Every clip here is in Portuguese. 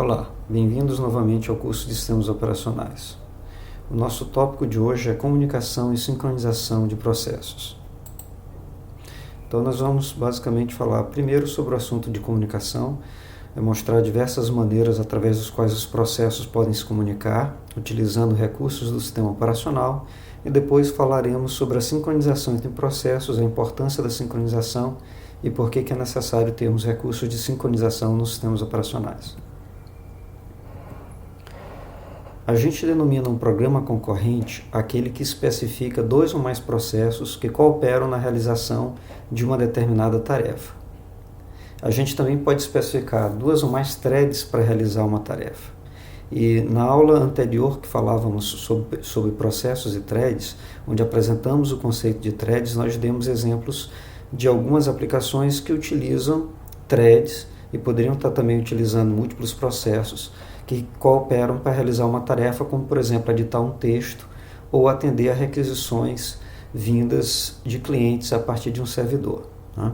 Olá, bem-vindos novamente ao curso de Sistemas Operacionais. O nosso tópico de hoje é comunicação e sincronização de processos. Então nós vamos basicamente falar primeiro sobre o assunto de comunicação, mostrar diversas maneiras através das quais os processos podem se comunicar, utilizando recursos do sistema operacional, e depois falaremos sobre a sincronização entre processos, a importância da sincronização e por que é necessário termos recursos de sincronização nos sistemas operacionais. A gente denomina um programa concorrente aquele que especifica dois ou mais processos que cooperam na realização de uma determinada tarefa. A gente também pode especificar duas ou mais threads para realizar uma tarefa. E na aula anterior que falávamos sobre processos e threads, onde apresentamos o conceito de threads, nós demos exemplos de algumas aplicações que utilizam threads e poderiam estar também utilizando múltiplos processos que cooperam para realizar uma tarefa, como por exemplo editar um texto ou atender a requisições vindas de clientes a partir de um servidor. Tá?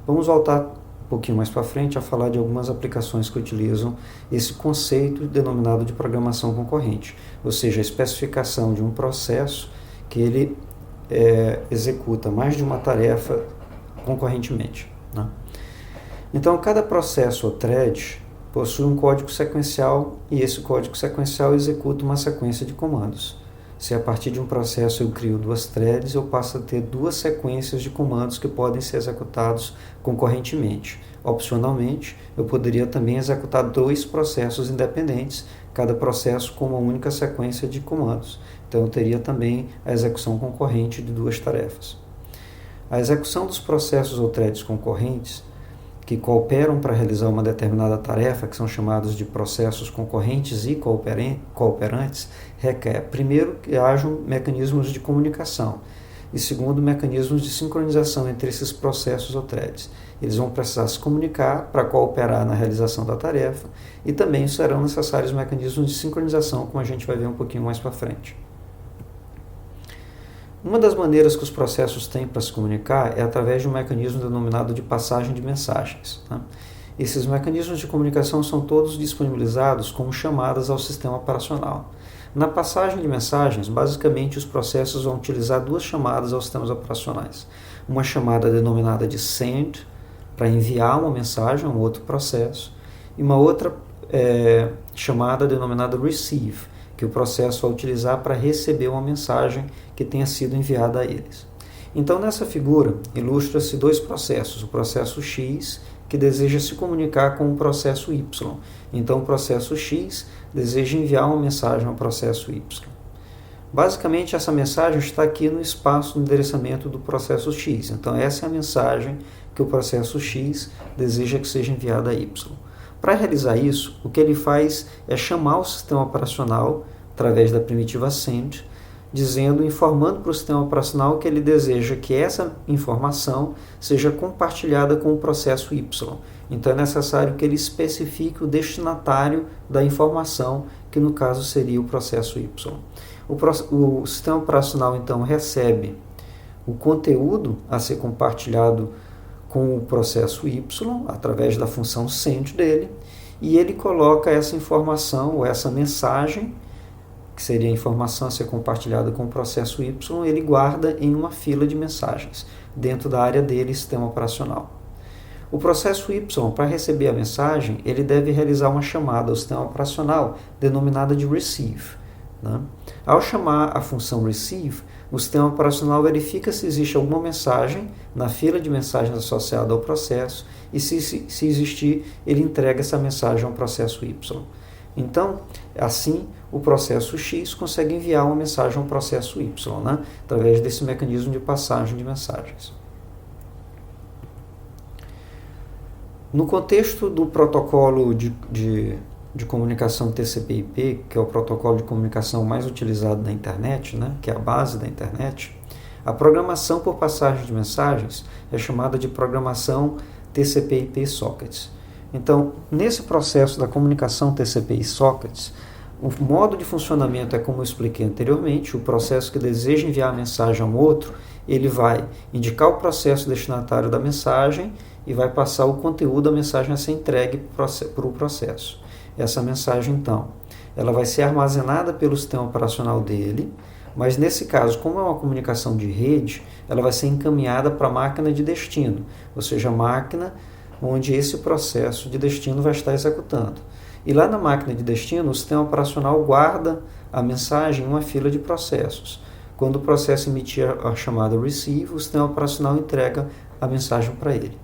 Vamos voltar um pouquinho mais para frente a falar de algumas aplicações que utilizam esse conceito denominado de programação concorrente, ou seja, a especificação de um processo que ele executa mais de uma tarefa concorrentemente. Né? Então, cada processo ou thread possui um código sequencial e esse código sequencial executa uma sequência de comandos. Se a partir de um processo eu crio duas threads, eu passo a ter duas sequências de comandos que podem ser executados concorrentemente. Opcionalmente, eu poderia também executar dois processos independentes, cada processo com uma única sequência de comandos. Então eu teria também a execução concorrente de duas tarefas. A execução dos processos ou threads concorrentes que cooperam para realizar uma determinada tarefa, que são chamados de processos concorrentes e cooperantes, requer, primeiro, que hajam mecanismos de comunicação e, segundo, mecanismos de sincronização entre esses processos ou threads. Eles vão precisar se comunicar para cooperar na realização da tarefa e também serão necessários mecanismos de sincronização, como a gente vai ver um pouquinho mais para frente. Uma das maneiras que os processos têm para se comunicar é através de um mecanismo denominado de passagem de mensagens. Tá? Esses mecanismos de comunicação são todos disponibilizados como chamadas ao sistema operacional. Na passagem de mensagens, basicamente os processos vão utilizar duas chamadas aos sistemas operacionais. Uma chamada denominada de send, para enviar uma mensagem a um outro processo, e uma outra chamada denominada receive, que o processo vai utilizar para receber uma mensagem que tenha sido enviada a eles. Então, nessa figura, ilustra-se dois processos. O processo X, que deseja se comunicar com o processo Y. Então, o processo X deseja enviar uma mensagem ao processo Y. Basicamente, essa mensagem está aqui no espaço de endereçamento do processo X. Então, essa é a mensagem que o processo X deseja que seja enviada a Y. Para realizar isso, o que ele faz é chamar o sistema operacional através da primitiva send, informando para o sistema operacional que ele deseja que essa informação seja compartilhada com o processo Y. Então é necessário que ele especifique o destinatário da informação, que no caso seria o processo Y. O sistema operacional então recebe o conteúdo a ser compartilhado com o processo Y, através da função send dele, e ele coloca essa informação, ou essa mensagem, que seria a informação a ser compartilhada com o processo Y, ele guarda em uma fila de mensagens, dentro da área dele, sistema operacional. O processo Y, para receber a mensagem, ele deve realizar uma chamada ao sistema operacional, denominada de receive. Né? Ao chamar a função receive, o sistema operacional verifica se existe alguma mensagem na fila de mensagens associada ao processo e se existir, ele entrega essa mensagem ao processo Y. Então, assim, o processo X consegue enviar uma mensagem ao processo Y, né? Através desse mecanismo de passagem de mensagens. No contexto do protocolo de comunicação TCP/IP, que é o protocolo de comunicação mais utilizado na internet, né, que é a base da internet, a programação por passagem de mensagens é chamada de programação TCP/IP Sockets. Então, nesse processo da comunicação TCP/IP Sockets, o modo de funcionamento é como eu expliquei anteriormente. O processo que deseja enviar a mensagem a um outro, ele vai indicar o processo destinatário da mensagem e vai passar o conteúdo da mensagem a ser entregue para o processo. Essa mensagem, então, ela vai ser armazenada pelo sistema operacional dele, mas nesse caso, como é uma comunicação de rede, ela vai ser encaminhada para a máquina de destino, ou seja, a máquina onde esse processo de destino vai estar executando. E lá na máquina de destino, o sistema operacional guarda a mensagem em uma fila de processos. Quando o processo emitir a chamada receive, o sistema operacional entrega a mensagem para ele.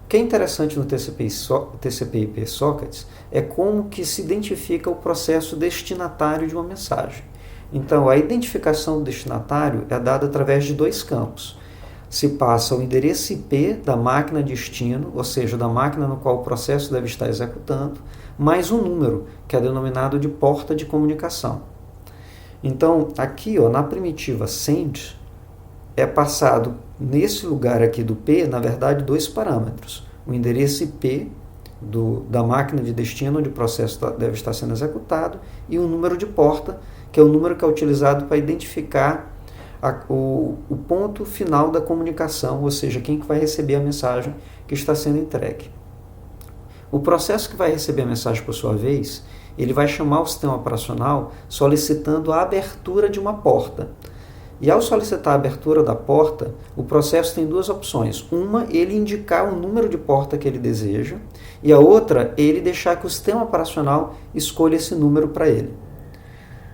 O que é interessante no TCP/IP Sockets é como que se identifica o processo destinatário de uma mensagem. Então, a identificação do destinatário é dada através de dois campos. Se passa o endereço IP da máquina destino, ou seja, da máquina no qual o processo deve estar executando, mais um número, que é denominado de porta de comunicação. Então, aqui na primitiva send, é passado nesse lugar aqui do P, na verdade, dois parâmetros. O endereço IP da máquina de destino, onde o processo deve estar sendo executado, e o número de porta, que é o número que é utilizado para identificar o ponto final da comunicação, ou seja, quem que vai receber a mensagem que está sendo entregue. O processo que vai receber a mensagem por sua vez, ele vai chamar o sistema operacional solicitando a abertura de uma porta. E ao solicitar a abertura da porta, o processo tem duas opções. Uma, ele indicar o número de porta que ele deseja, e a outra, ele deixar que o sistema operacional escolha esse número para ele.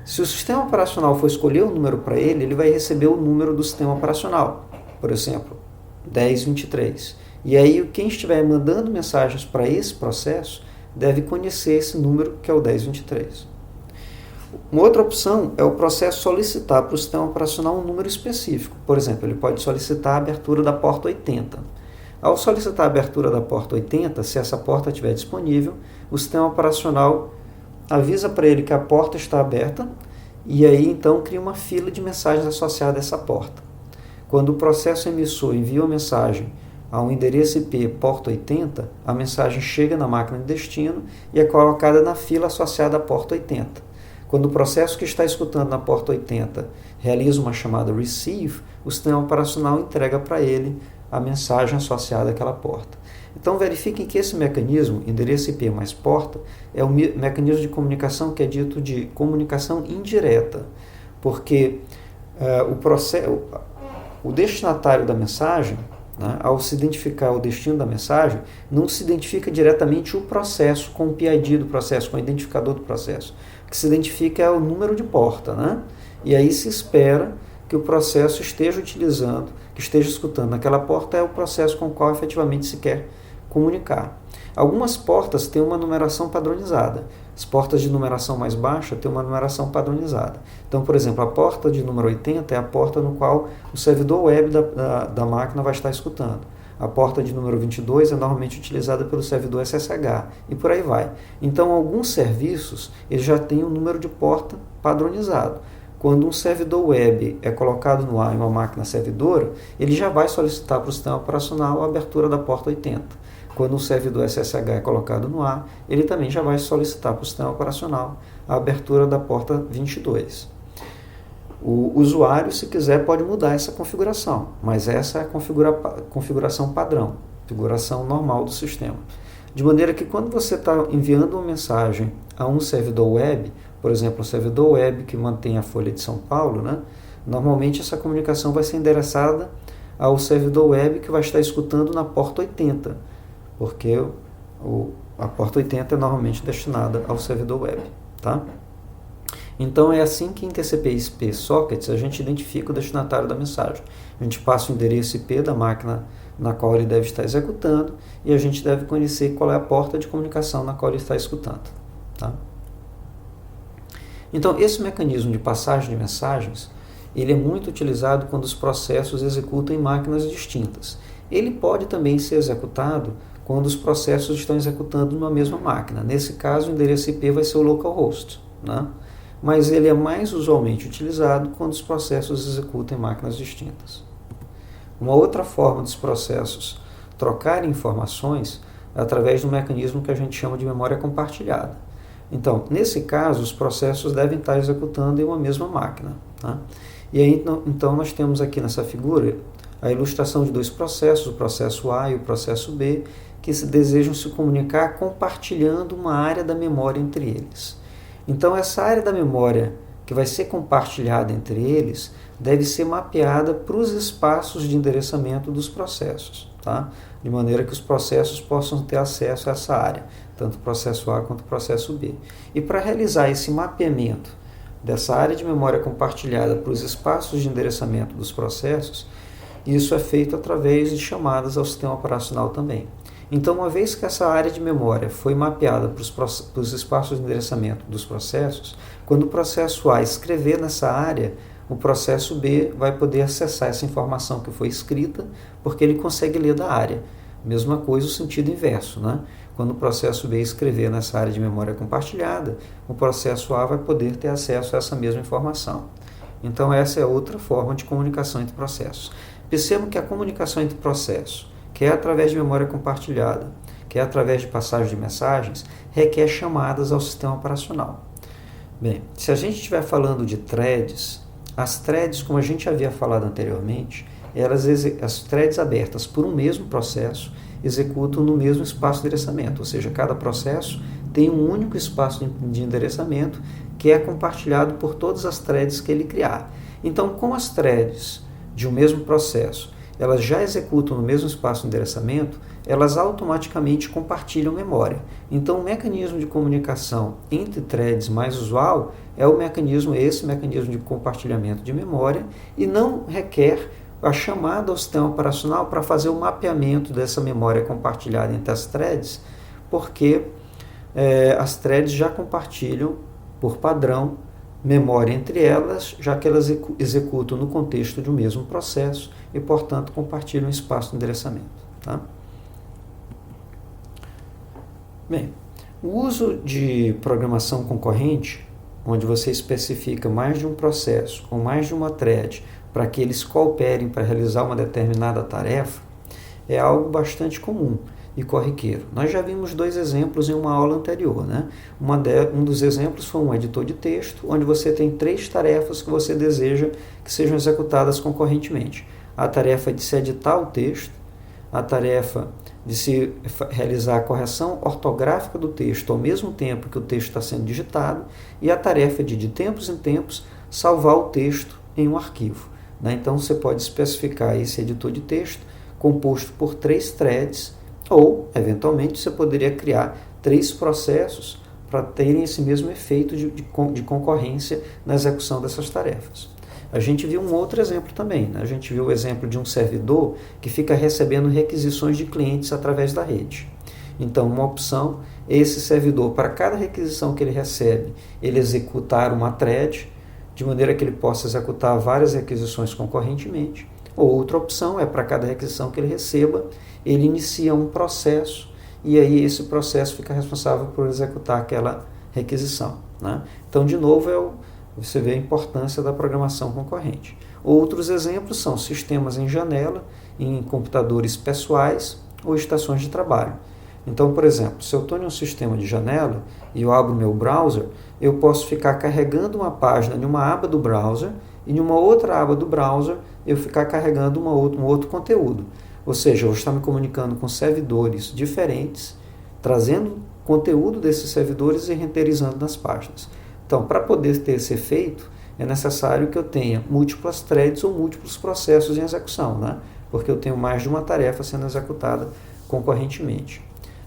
Se o sistema operacional for escolher o número para ele, ele vai receber o número do sistema operacional, por exemplo, 1023. E aí, quem estiver mandando mensagens para esse processo deve conhecer esse número, que é o 1023. Uma outra opção é o processo solicitar para o sistema operacional um número específico. Por exemplo, ele pode solicitar a abertura da porta 80. Ao solicitar a abertura da porta 80, se essa porta estiver disponível, o sistema operacional avisa para ele que a porta está aberta e aí então cria uma fila de mensagens associada a essa porta. Quando o processo emissor envia uma mensagem a um endereço IP porta 80, a mensagem chega na máquina de destino e é colocada na fila associada à porta 80. Quando o processo que está escutando na porta 80 realiza uma chamada receive, o sistema operacional entrega para ele a mensagem associada àquela porta. Então verifiquem que esse mecanismo, endereço IP mais porta, é um mecanismo de comunicação que é dito de comunicação indireta, porque o destinatário da mensagem, né, ao se identificar o destino da mensagem, não se identifica diretamente o processo com o PID do processo, com o identificador do processo. O que se identifica é o número de porta, né? E aí se espera que o processo esteja utilizando, que esteja escutando naquela porta é o processo com o qual efetivamente se quer comunicar. Algumas portas têm uma numeração padronizada. As portas de numeração mais baixa têm uma numeração padronizada. Então, por exemplo, a porta de número 80 é a porta no qual o servidor web da máquina vai estar escutando. A porta de número 22 é normalmente utilizada pelo servidor SSH e por aí vai. Então, alguns serviços eles já têm um número de porta padronizado. Quando um servidor web é colocado no ar em uma máquina servidora, ele já vai solicitar para o sistema operacional a abertura da porta 80. Quando um servidor SSH é colocado no ar, ele também já vai solicitar para o sistema operacional a abertura da porta 22. O usuário, se quiser, pode mudar essa configuração, mas essa é a configuração padrão, configuração normal do sistema. De maneira que quando você está enviando uma mensagem a um servidor web, por exemplo, o servidor web que mantém a Folha de São Paulo, né, normalmente essa comunicação vai ser endereçada ao servidor web que vai estar escutando na porta 80, porque a porta 80 é normalmente destinada ao servidor web. Tá? Então é assim que em TCP/IP Sockets a gente identifica o destinatário da mensagem. A gente passa o endereço IP da máquina na qual ele deve estar executando e a gente deve conhecer qual é a porta de comunicação na qual ele está escutando. Tá? Então esse mecanismo de passagem de mensagens ele é muito utilizado quando os processos executam em máquinas distintas. Ele pode também ser executado quando os processos estão executando numa mesma máquina. Nesse caso, o endereço IP vai ser o localhost, né? Mas ele é mais usualmente utilizado quando os processos executam em máquinas distintas. Uma outra forma dos processos trocarem informações é através do mecanismo que a gente chama de memória compartilhada. Então, nesse caso, os processos devem estar executando em uma mesma máquina. Tá? E aí, então, nós temos aqui nessa figura a ilustração de dois processos, o processo A e o processo B, que desejam se comunicar compartilhando uma área da memória entre eles. Então, essa área da memória que vai ser compartilhada entre eles deve ser mapeada para os espaços de endereçamento dos processos, tá? De maneira que os processos possam ter acesso a essa área, tanto o processo A quanto o processo B. E para realizar esse mapeamento dessa área de memória compartilhada para os espaços de endereçamento dos processos, isso é feito através de chamadas ao sistema operacional também. Então, uma vez que essa área de memória foi mapeada para os espaços de endereçamento dos processos, quando o processo A escrever nessa área, o processo B vai poder acessar essa informação que foi escrita, porque ele consegue ler da área. Mesma coisa o sentido inverso, né? Quando o processo B escrever nessa área de memória compartilhada, o processo A vai poder ter acesso a essa mesma informação. Então, essa é outra forma de comunicação entre processos. Percebam que a comunicação entre processos, que é através de memória compartilhada, que é através de passagem de mensagens, requer chamadas ao sistema operacional. Bem, se a gente estiver falando de threads, as threads, como a gente havia falado anteriormente, as threads abertas por um mesmo processo executam no mesmo espaço de endereçamento, ou seja, cada processo tem um único espaço de endereçamento que é compartilhado por todas as threads que ele criar. Então, com as threads de um mesmo processo, elas já executam no mesmo espaço de endereçamento, elas automaticamente compartilham memória. Então, o mecanismo de comunicação entre threads mais usual é esse mecanismo de compartilhamento de memória e não requer a chamada ao sistema operacional para fazer o mapeamento dessa memória compartilhada entre as threads, porque as threads já compartilham, por padrão, memória entre elas, já que elas executam no contexto de um mesmo processo e, portanto, compartilham espaço de endereçamento. Tá? Bem, o uso de programação concorrente, onde você especifica mais de um processo ou mais de uma thread para que eles cooperem para realizar uma determinada tarefa, é algo bastante comum e corriqueiro. Nós já vimos 2 exemplos em uma aula anterior, né? Um dos exemplos foi um editor de texto, onde você tem 3 tarefas que você deseja que sejam executadas concorrentemente. A tarefa de se editar o texto, a tarefa de se realizar a correção ortográfica do texto ao mesmo tempo que o texto está sendo digitado, e a tarefa de tempos em tempos, salvar o texto em um arquivo. Né? Então, você pode especificar esse editor de texto composto por 3 threads, ou, eventualmente, você poderia criar 3 processos para terem esse mesmo efeito de concorrência na execução dessas tarefas. A gente viu um outro exemplo também. Né? A gente viu o exemplo de um servidor que fica recebendo requisições de clientes através da rede. Então, uma opção é esse servidor, para cada requisição que ele recebe, ele executar uma thread, de maneira que ele possa executar várias requisições concorrentemente. Outra opção é, para cada requisição que ele receba, ele inicia um processo e aí esse processo fica responsável por executar aquela requisição. Né? Então, de novo, você vê a importância da programação concorrente. Outros exemplos são sistemas em janela, em computadores pessoais ou estações de trabalho. Então, por exemplo, se eu estou em um sistema de janela e eu abro meu browser, eu posso ficar carregando uma página em uma aba do browser e em uma outra aba do browser eu ficar carregando um outro conteúdo. Ou seja, eu vou estar me comunicando com servidores diferentes, trazendo conteúdo desses servidores e renderizando nas páginas. Então, para poder ter esse efeito, é necessário que eu tenha múltiplas threads ou múltiplos processos em execução, né? Porque eu tenho mais de uma tarefa sendo executada concorrentemente.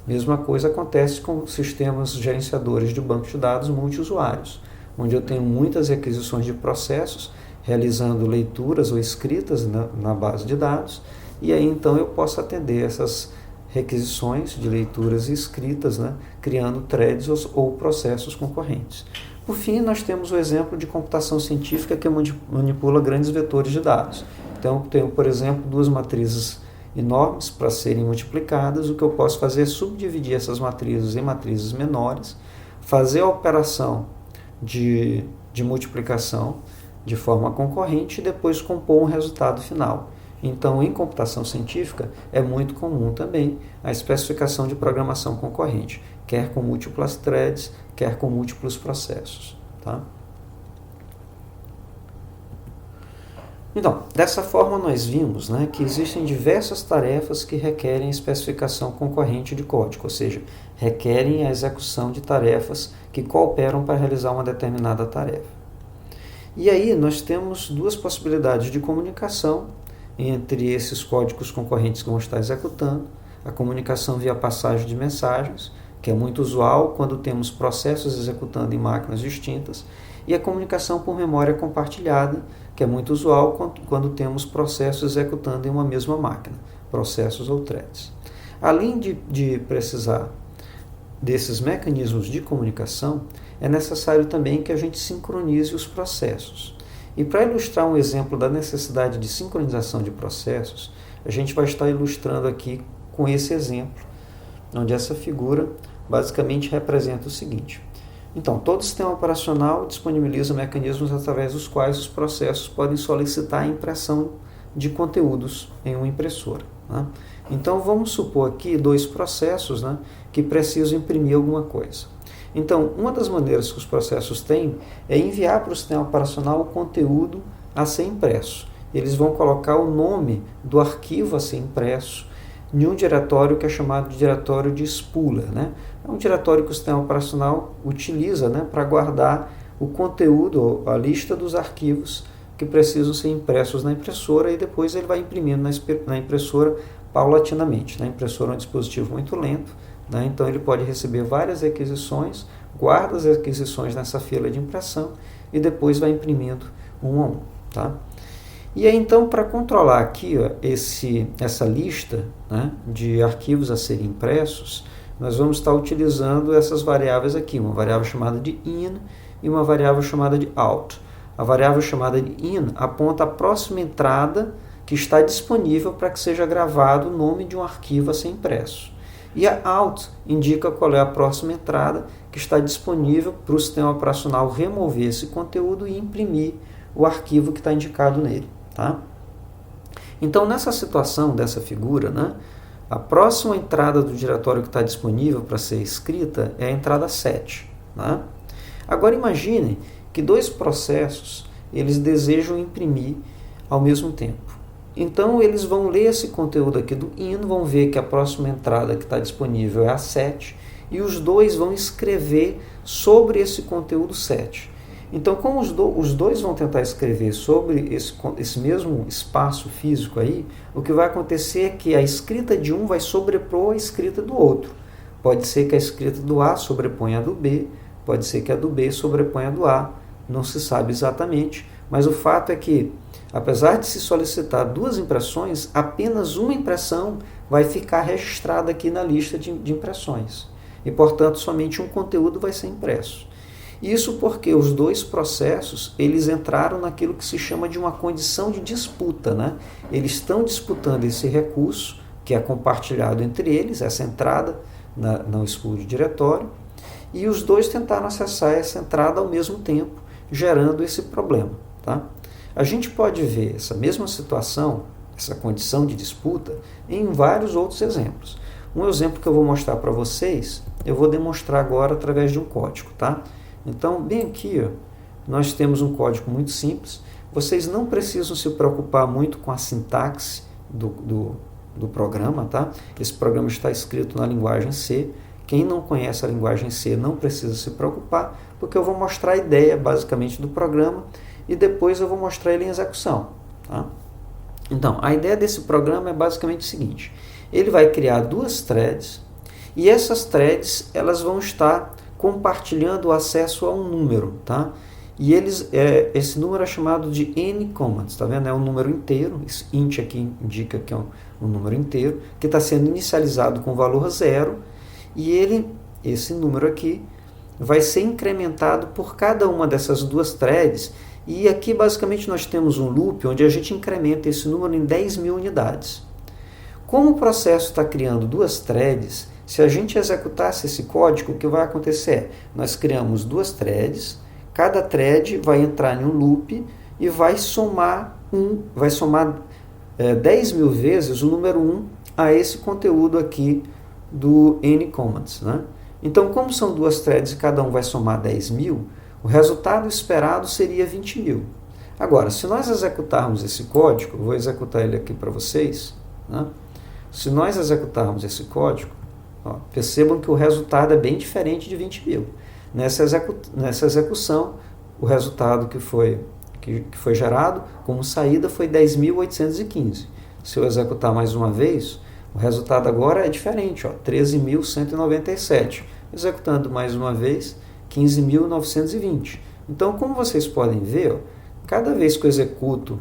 Mesma coisa acontece com sistemas gerenciadores de banco de dados multiusuários, onde eu tenho muitas requisições de processos, realizando leituras ou escritas na base de dados, e aí então eu posso atender essas requisições de leituras e escritas, né, criando threads ou processos concorrentes. Por fim, nós temos o exemplo de computação científica que manipula grandes vetores de dados. Então, eu tenho, por exemplo, 2 matrizes enormes para serem multiplicadas. O que eu posso fazer é subdividir essas matrizes em matrizes menores, fazer a operação de multiplicação de forma concorrente e depois compor um resultado final. Então, em computação científica, é muito comum também a especificação de programação concorrente, quer com múltiplas threads, quer com múltiplos processos. Tá? Então, dessa forma nós vimos, né, que existem diversas tarefas que requerem especificação concorrente de código, ou seja, requerem a execução de tarefas que cooperam para realizar uma determinada tarefa. E aí nós temos duas possibilidades de comunicação entre esses códigos concorrentes que vão estar executando: a comunicação via passagem de mensagens, que é muito usual quando temos processos executando em máquinas distintas, e a comunicação por memória compartilhada, que é muito usual quando temos processos executando em uma mesma máquina, processos ou threads. Além de precisar desses mecanismos de comunicação, é necessário também que a gente sincronize os processos. E para ilustrar um exemplo da necessidade de sincronização de processos, a gente vai estar ilustrando aqui com esse exemplo, onde essa figura basicamente representa o seguinte. Então, todo sistema operacional disponibiliza mecanismos através dos quais os processos podem solicitar a impressão de conteúdos em uma impressora, né? Então, vamos supor aqui dois processos, né, que precisam imprimir alguma coisa. Então, uma das maneiras que os processos têm é enviar para o sistema operacional o conteúdo a ser impresso. Eles vão colocar o nome do arquivo a ser impresso em um diretório que é chamado de diretório de spooler, né? É um diretório que o sistema operacional utiliza, né, para guardar o conteúdo, a lista dos arquivos que precisam ser impressos na impressora, e depois ele vai imprimindo na impressora paulatinamente. A impressora é um dispositivo muito lento, né? Então ele pode receber várias requisições, guarda as requisições nessa fila de impressão e depois vai imprimindo um a um, tá? E aí, então, para controlar aqui, ó, essa lista, né, de arquivos a serem impressos, nós vamos estar utilizando essas variáveis aqui, uma variável chamada de in e uma variável chamada de out. A variável chamada de in aponta a próxima entrada que está disponível para que seja gravado o nome de um arquivo a ser impresso. E a out indica qual é a próxima entrada que está disponível para o sistema operacional remover esse conteúdo e imprimir o arquivo que está indicado nele. Tá? Então, nessa situação dessa figura, né, a próxima entrada do diretório que está disponível para ser escrita é a entrada 7. Né? Agora imaginem que dois processos eles desejam imprimir ao mesmo tempo. Então eles vão ler esse conteúdo aqui do in, vão ver que a próxima entrada que está disponível é a 7, e os dois vão escrever sobre esse conteúdo 7. Então, como os dois vão tentar escrever sobre esse mesmo espaço físico aí, o que vai acontecer é que a escrita de um vai sobrepor a escrita do outro. Pode ser que a escrita do A sobreponha a do B, pode ser que a do B sobreponha a do A, não se sabe exatamente, mas o fato é que, apesar de se solicitar duas impressões, apenas uma impressão vai ficar registrada aqui na lista de impressões. E, portanto, somente um conteúdo vai ser impresso. Isso porque os dois processos eles entraram naquilo que se chama de uma condição de disputa, né? Eles estão disputando esse recurso que é compartilhado entre eles, essa entrada no spool de diretório, e os dois tentaram acessar essa entrada ao mesmo tempo, gerando esse problema. Tá? A gente pode ver essa mesma situação, essa condição de disputa, em vários outros exemplos. Um exemplo que eu vou mostrar para vocês, eu vou demonstrar agora através de um código. Tá? Então, bem aqui, ó, nós temos um código muito simples. Vocês não precisam se preocupar muito com a sintaxe do programa. Tá? Esse programa está escrito na linguagem C. Quem não conhece a linguagem C não precisa se preocupar, porque eu vou mostrar a ideia basicamente do programa e depois eu vou mostrar ele em execução. Tá? Então, a ideia desse programa é basicamente o seguinte: ele vai criar duas threads e essas threads elas vão estar compartilhando o acesso a um número, tá? E esse número é chamado de n-comments, tá vendo? É um número inteiro, esse int aqui indica que é um número inteiro, que está sendo inicializado com o valor 0, e esse número aqui vai ser incrementado por cada uma dessas duas threads, e aqui basicamente nós temos um loop onde a gente incrementa esse número em 10.000 unidades. Como o processo está criando duas threads, se a gente executasse esse código, o que vai acontecer é, nós criamos duas threads, cada thread vai entrar em um loop e vai somar 10.000 vezes o número 1 a esse conteúdo aqui do n-comments. Né? Então, como são duas threads e cada um vai somar 10.000, o resultado esperado seria 20.000. Agora, se nós executarmos esse código, eu vou executar ele aqui para vocês, né? Se nós executarmos esse código, ó, percebam que o resultado é bem diferente de 20 mil. Nessa execução, o resultado que foi gerado como saída foi 10.815. Se eu executar mais uma vez, o resultado agora é diferente, 13.197. Executando mais uma vez, 15.920. Então, como vocês podem ver, cada vez que eu executo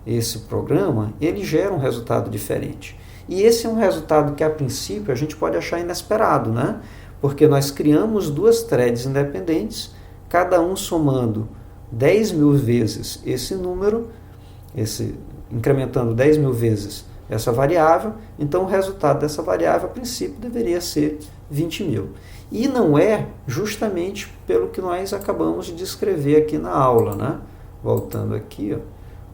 esse programa, ele gera um resultado diferente. E esse é um resultado que, a princípio, a gente pode achar inesperado, né? Porque nós criamos duas threads independentes, cada um somando 10 mil vezes esse número, incrementando 10 mil vezes essa variável, então o resultado dessa variável, a princípio, deveria ser 20 mil. E não é justamente pelo que nós acabamos de descrever aqui na aula, né? Voltando aqui,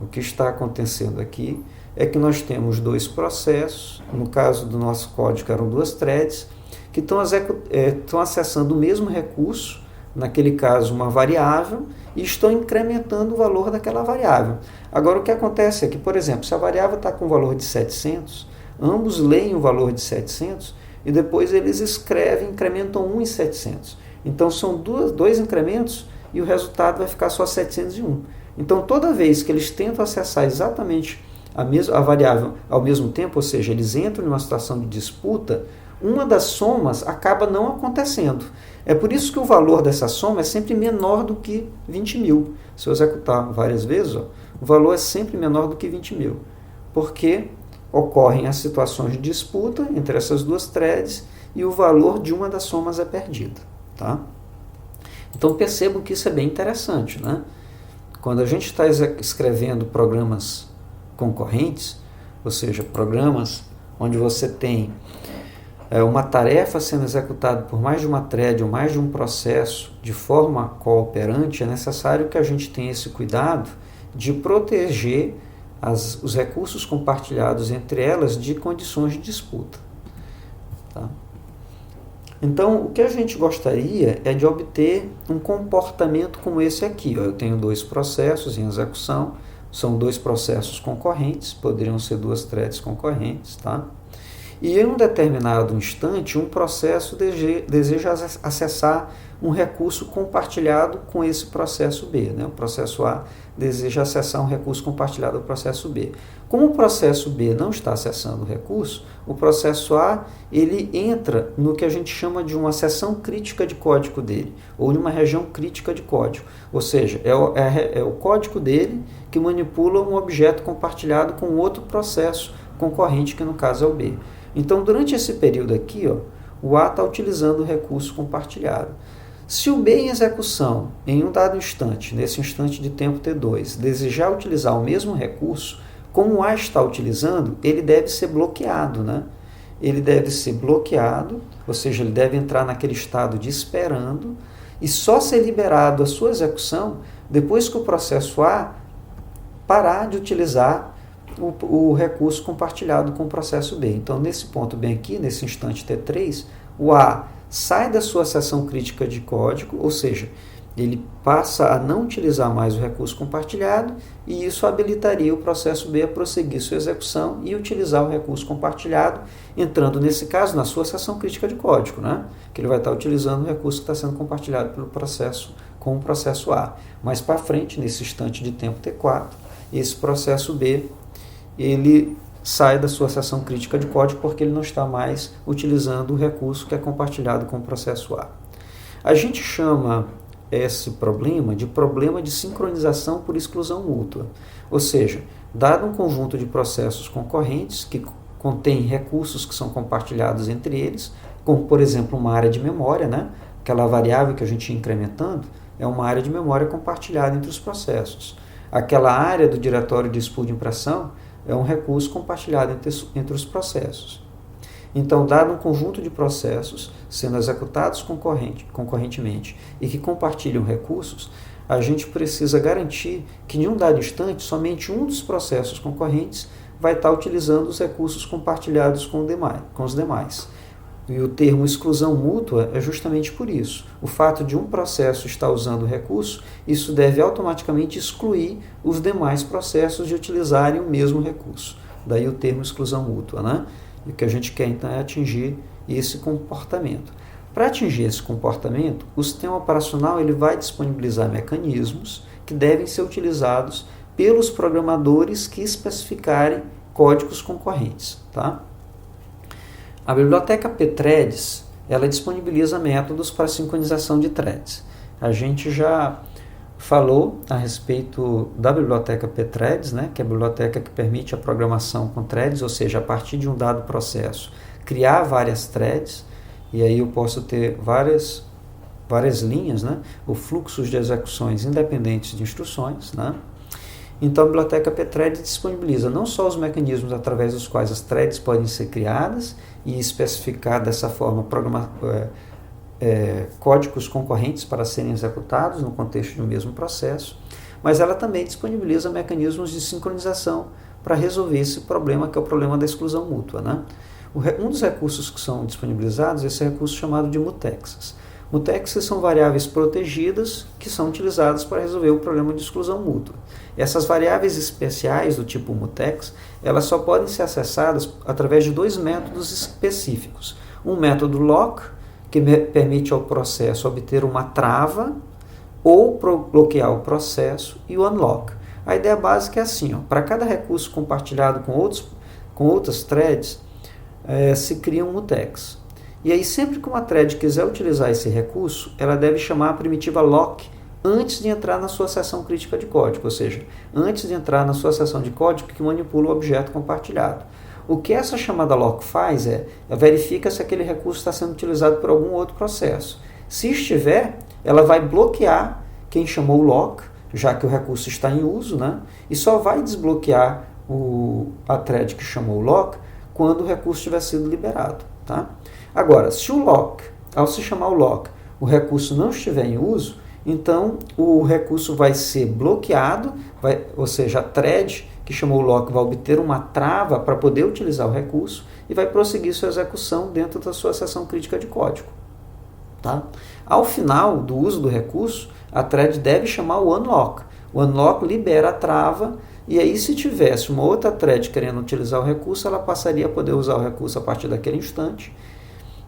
o que está acontecendo aqui é que nós temos dois processos, no caso do nosso código eram duas threads, que estão acessando o mesmo recurso, naquele caso uma variável, e estão incrementando o valor daquela variável. Agora o que acontece é que, por exemplo, se a variável está com o valor de 700, ambos leem o valor de 700 e depois eles incrementam 1 em 700. Então são dois incrementos e o resultado vai ficar só 701. Então toda vez que eles tentam acessar exatamente a variável ao mesmo tempo, ou seja, eles entram em uma situação de disputa, uma das somas acaba não acontecendo. É por isso que o valor dessa soma é sempre menor do que 20 mil. Se eu executar várias vezes, o valor é sempre menor do que 20 mil. Porque ocorrem as situações de disputa entre essas duas threads e o valor de uma das somas é perdido. Tá? Então percebam que isso é bem interessante, né? Quando a gente está escrevendo programas concorrentes, ou seja, programas onde você tem uma tarefa sendo executada por mais de uma thread ou mais de um processo de forma cooperante, é necessário que a gente tenha esse cuidado de proteger os recursos compartilhados entre elas de condições de disputa. Tá? Então, o que a gente gostaria é de obter um comportamento como esse aqui. Eu tenho dois processos em execução, são dois processos concorrentes, poderiam ser duas threads concorrentes, tá? E em um determinado instante, um processo deseja acessar um recurso compartilhado com esse processo B. Né? O processo A deseja acessar um recurso compartilhado ao processo B. Como o processo B não está acessando o recurso, o processo A ele entra no que a gente chama de uma seção crítica de código dele, ou de uma região crítica de código. Ou seja, é o código dele que manipula um objeto compartilhado com outro processo concorrente, que no caso é o B. Então, durante esse período aqui, o A está utilizando o recurso compartilhado. Se o B em execução, em um dado instante, nesse instante de tempo T2, desejar utilizar o mesmo recurso, como o A está utilizando, ele deve ser bloqueado, né? Ele deve ser bloqueado, ou seja, ele deve entrar naquele estado de esperando, e só ser liberado a sua execução depois que o processo A parar de utilizar o recurso compartilhado com o processo B. Então, nesse ponto bem aqui, nesse instante T3, o A sai da sua seção crítica de código, ou seja, ele passa a não utilizar mais o recurso compartilhado e isso habilitaria o processo B a prosseguir sua execução e utilizar o recurso compartilhado, entrando, nesse caso, na sua seção crítica de código, né? Que ele vai estar utilizando o recurso que está sendo compartilhado pelo processo com o processo A. Mais para frente, nesse instante de tempo T4, esse processo B ele sai da sua seção crítica de código porque ele não está mais utilizando o recurso que é compartilhado com o processo A. A gente chama esse problema de sincronização por exclusão mútua. Ou seja, dado um conjunto de processos concorrentes que contém recursos que são compartilhados entre eles, como, por exemplo, uma área de memória, né? Aquela variável que a gente ia incrementando, é uma área de memória compartilhada entre os processos. Aquela área do diretório de spool de impressão é um recurso compartilhado entre os processos. Então, dado um conjunto de processos sendo executados concorrentemente e que compartilham recursos, a gente precisa garantir que, em um dado instante, somente um dos processos concorrentes vai estar utilizando os recursos compartilhados com os demais. E o termo exclusão mútua é justamente por isso. O fato de um processo estar usando o recurso, isso deve automaticamente excluir os demais processos de utilizarem o mesmo recurso. Daí o termo exclusão mútua, né? E o que a gente quer então é atingir esse comportamento. Para atingir esse comportamento, o sistema operacional ele vai disponibilizar mecanismos que devem ser utilizados pelos programadores que especificarem códigos concorrentes, tá? A biblioteca pthreads, ela disponibiliza métodos para sincronização de threads. A gente já falou a respeito da biblioteca pthreads, né, que é a biblioteca que permite a programação com threads, ou seja, a partir de um dado processo, criar várias threads, e aí eu posso ter várias linhas, né, ou fluxos de execuções independentes de instruções, né. Então, a biblioteca pthreads disponibiliza não só os mecanismos através dos quais as threads podem ser criadas e especificar dessa forma códigos concorrentes para serem executados no contexto de um mesmo processo, mas ela também disponibiliza mecanismos de sincronização para resolver esse problema, que é o problema da exclusão mútua, né? Um dos recursos que são disponibilizados é esse recurso chamado de mutexes. Mutexes são variáveis protegidas que são utilizadas para resolver o problema de exclusão mútua. Essas variáveis especiais do tipo mutex, elas só podem ser acessadas através de dois métodos específicos. Um método lock, que permite ao processo obter uma trava ou bloquear o processo, e o unlock. A ideia básica é assim, para cada recurso compartilhado com outras threads, se cria um mutex. E aí, sempre que uma thread quiser utilizar esse recurso, ela deve chamar a primitiva lock antes de entrar na sua seção crítica de código, ou seja, antes de entrar na sua seção de código que manipula o objeto compartilhado. O que essa chamada lock faz verifica se aquele recurso está sendo utilizado por algum outro processo. Se estiver, ela vai bloquear quem chamou o lock, já que o recurso está em uso, né? E só vai desbloquear a thread que chamou o lock quando o recurso tiver sido liberado, tá? Agora, se o lock, ao se chamar o lock, o recurso não estiver em uso, então o recurso vai ser bloqueado, ou seja, a thread que chamou o lock vai obter uma trava para poder utilizar o recurso e vai prosseguir sua execução dentro da sua seção crítica de código, tá? Ao final do uso do recurso, a thread deve chamar o unlock. O unlock libera a trava, e aí, se tivesse uma outra thread querendo utilizar o recurso, ela passaria a poder usar o recurso a partir daquele instante.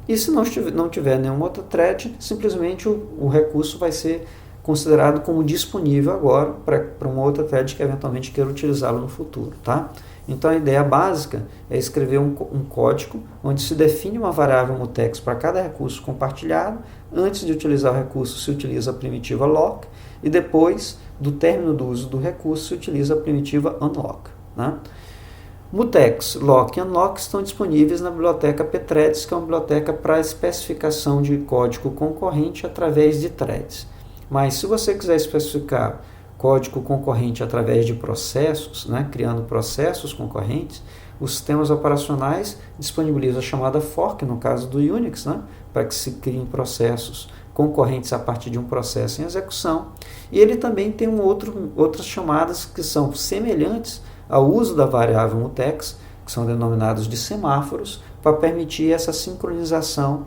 E se não tiver nenhuma outra thread, simplesmente o recurso vai ser considerado como disponível agora para uma outra thread que eventualmente queira utilizá-lo no futuro, tá? Então, a ideia básica é escrever um código onde se define uma variável mutex para cada recurso compartilhado. Antes de utilizar o recurso, se utiliza a primitiva lock, e depois do término do uso do recurso, se utiliza a primitiva unlock, né? Mutex, lock e unlock estão disponíveis na biblioteca pthreads, que é uma biblioteca para especificação de código concorrente através de threads. Mas se você quiser especificar código concorrente através de processos, né, criando processos concorrentes, os sistemas operacionais disponibilizam a chamada fork, no caso do Unix, né, para que se criem processos concorrentes a partir de um processo em execução. E ele também tem outras chamadas que são semelhantes ao uso da variável mutex, que são denominados de semáforos, para permitir essa sincronização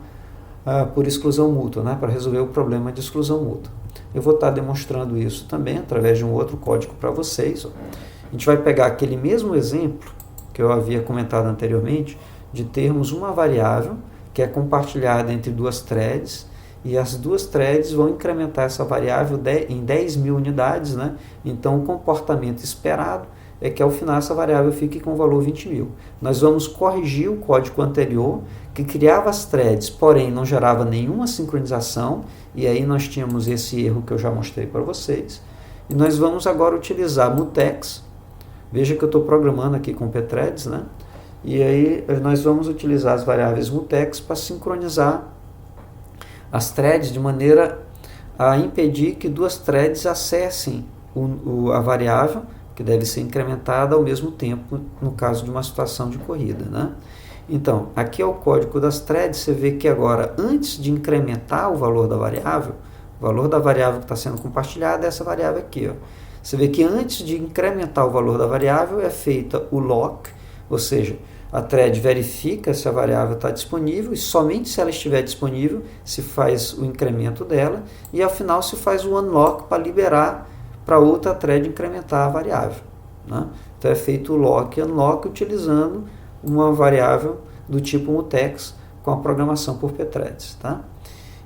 por exclusão mútua, né, para resolver o problema de exclusão mútua. Eu vou estar demonstrando isso também através de um outro código para vocês. A gente vai pegar aquele mesmo exemplo que eu havia comentado anteriormente, de termos uma variável que é compartilhada entre duas threads, e as duas threads vão incrementar essa variável em 10.000 unidades, né? Então, o comportamento esperado é que ao final essa variável fique com o valor 20.000. Nós vamos corrigir o código anterior, que criava as threads, porém não gerava nenhuma sincronização, e aí nós tínhamos esse erro que eu já mostrei para vocês. E nós vamos agora utilizar mutex. Veja que eu estou programando aqui com pthreads, né? E aí nós vamos utilizar as variáveis mutex para sincronizar as threads de maneira a impedir que duas threads acessem a variável, que deve ser incrementada ao mesmo tempo no caso de uma situação de corrida, né? Então, aqui é o código das threads. Você vê que agora, antes de incrementar o valor da variável que está sendo compartilhada é essa variável aqui, ó. Você vê que antes de incrementar o valor da variável é feita o lock, ou seja, A thread verifica se a variável está disponível e somente se ela estiver disponível se faz o incremento dela e ao final se faz o unlock para liberar para outra thread incrementar a variável, né? Então é feito o lock e unlock utilizando uma variável do tipo mutex com a programação por pthreads, tá?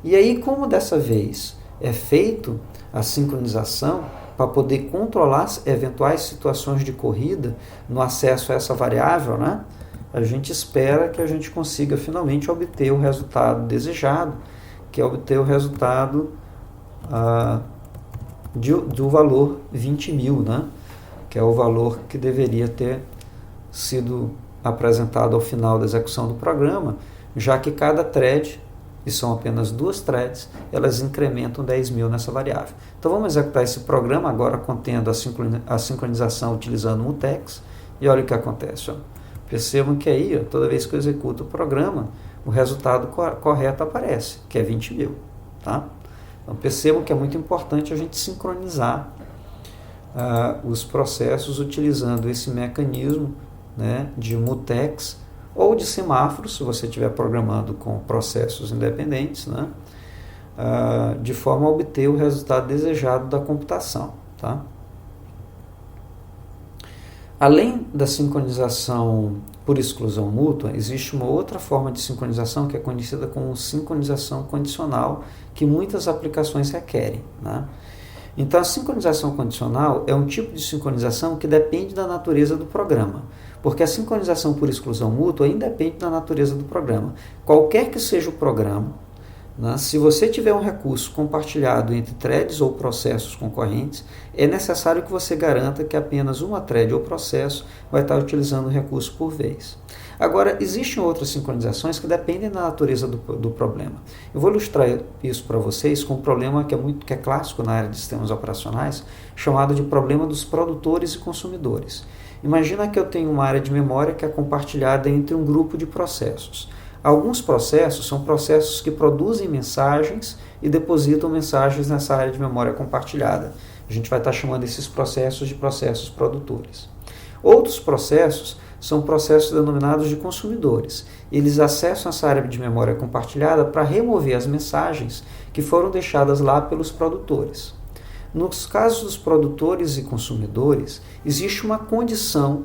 E aí, como dessa vez é feito a sincronização para poder controlar eventuais situações de corrida no acesso a essa variável, né? A gente espera que a gente consiga finalmente obter o resultado desejado, que é obter o resultado do valor 20.000, né? Que é o valor que deveria ter sido apresentado ao final da execução do programa, já que cada thread, e são apenas 2 threads, elas incrementam 10.000 nessa variável. Então vamos executar esse programa agora contendo a sincronização utilizando o mutex, e olha o que acontece. Ó. Percebam que aí, ó, toda vez que eu executo o programa, o resultado correto aparece, que é 20.000. Tá? Então percebam que é muito importante a gente sincronizar os processos utilizando esse mecanismo, né, de mutex ou de semáforos, se você estiver programando com processos independentes, né, de forma a obter o resultado desejado da computação. Tá? Além da sincronização por exclusão mútua, existe uma outra forma de sincronização que é conhecida como sincronização condicional, que muitas aplicações requerem, né? Então, a sincronização condicional é um tipo de sincronização que depende da natureza do programa, porque a sincronização por exclusão mútua independe da natureza do programa. Qualquer que seja o programa, né, se você tiver um recurso compartilhado entre threads ou processos concorrentes, é necessário que você garanta que apenas uma thread ou processo vai estar utilizando o recurso por vez. Agora, existem outras sincronizações que dependem da natureza do problema. Eu vou ilustrar isso para vocês com um problema que é clássico na área de sistemas operacionais, chamado de problema dos produtores e consumidores. Imagina que eu tenho uma área de memória que é compartilhada entre um grupo de processos. Alguns processos são processos que produzem mensagens e depositam mensagens nessa área de memória compartilhada. A gente vai estar chamando esses processos de processos produtores. Outros processos são processos denominados de consumidores. Eles acessam essa área de memória compartilhada para remover as mensagens que foram deixadas lá pelos produtores. Nos casos dos produtores e consumidores, existe uma condição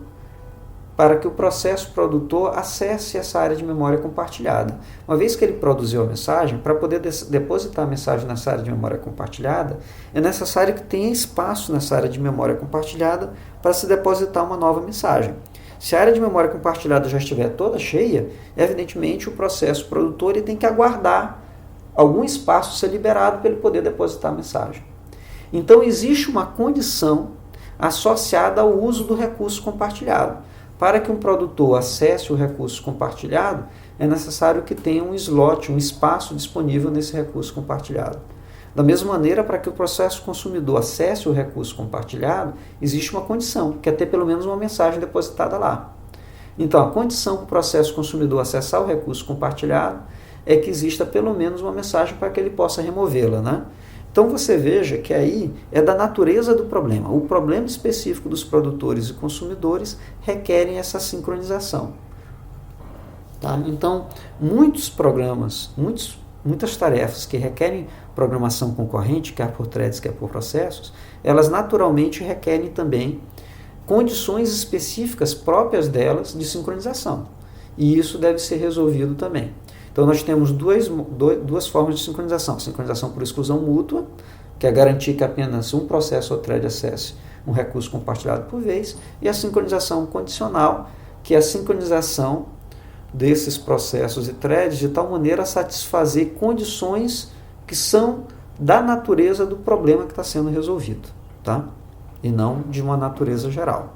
para que o processo produtor acesse essa área de memória compartilhada. Uma vez que ele produziu a mensagem, para poder depositar a mensagem nessa área de memória compartilhada, é necessário que tenha espaço nessa área de memória compartilhada para se depositar uma nova mensagem. Se a área de memória compartilhada já estiver toda cheia, evidentemente o processo produtor ele tem que aguardar algum espaço ser liberado para ele poder depositar a mensagem. Então existe uma condição associada ao uso do recurso compartilhado. Para que um produtor acesse o recurso compartilhado, é necessário que tenha um slot, um espaço disponível nesse recurso compartilhado. Da mesma maneira, para que o processo consumidor acesse o recurso compartilhado, existe uma condição, que é ter pelo menos uma mensagem depositada lá. Então, a condição para o processo consumidor acessar o recurso compartilhado é que exista pelo menos uma mensagem para que ele possa removê-la, né? Então você veja que aí é da natureza do problema. O problema específico dos produtores e consumidores requerem essa sincronização. Tá? Então, muitos programas, muitas tarefas que requerem programação concorrente, quer por threads, quer por processos, elas naturalmente requerem também condições específicas próprias delas de sincronização. E isso deve ser resolvido também. Então, nós temos duas formas de sincronização. Sincronização por exclusão mútua, que é garantir que apenas um processo ou thread acesse um recurso compartilhado por vez, e a sincronização condicional, que é a sincronização desses processos e threads de tal maneira a satisfazer condições que são da natureza do problema que está sendo resolvido, tá? E não de uma natureza geral.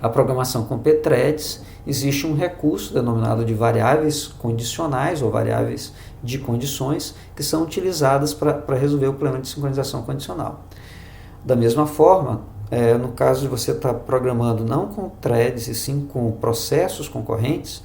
A programação com pthreads, existe um recurso denominado de variáveis condicionais ou variáveis de condições que são utilizadas para resolver o problema de sincronização condicional. Da mesma forma, no caso de você estar programando não com threads e sim com processos concorrentes,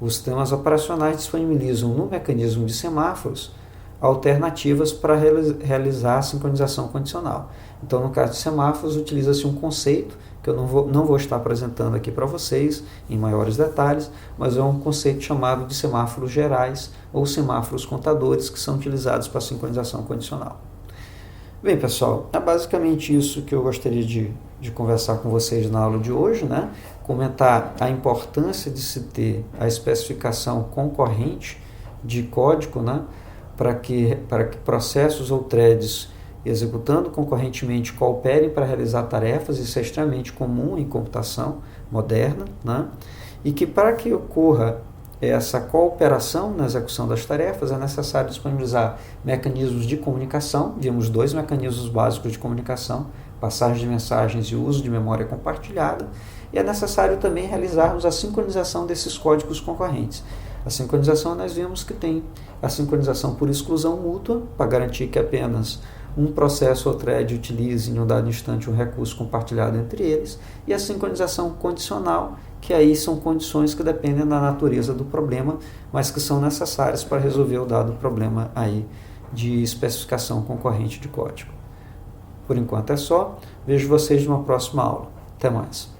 os sistemas operacionais disponibilizam no mecanismo de semáforos alternativas para realizar a sincronização condicional. Então, no caso de semáforos, utiliza-se um conceito que eu não vou estar apresentando aqui para vocês em maiores detalhes, mas é um conceito chamado de semáforos gerais ou semáforos contadores que são utilizados para sincronização condicional. Bem, pessoal, é basicamente isso que eu gostaria de conversar com vocês na aula de hoje, né? Comentar a importância de se ter a especificação concorrente de código, né? Para que processos ou threads executando concorrentemente cooperem para realizar tarefas. Isso é extremamente comum em computação moderna, né? E que para que ocorra essa cooperação na execução das tarefas é necessário disponibilizar mecanismos de comunicação. Vimos 2 mecanismos básicos de comunicação: passagem de mensagens e uso de memória compartilhada. E é necessário também realizarmos a sincronização desses códigos concorrentes. A sincronização, nós vimos que tem a sincronização por exclusão mútua, para garantir que apenas um processo ou thread utilize em um dado instante um recurso compartilhado entre eles, e a sincronização condicional, que aí são condições que dependem da natureza do problema, mas que são necessárias para resolver o dado problema aí de especificação concorrente de código. Por enquanto é só. Vejo vocês numa próxima aula. Até mais.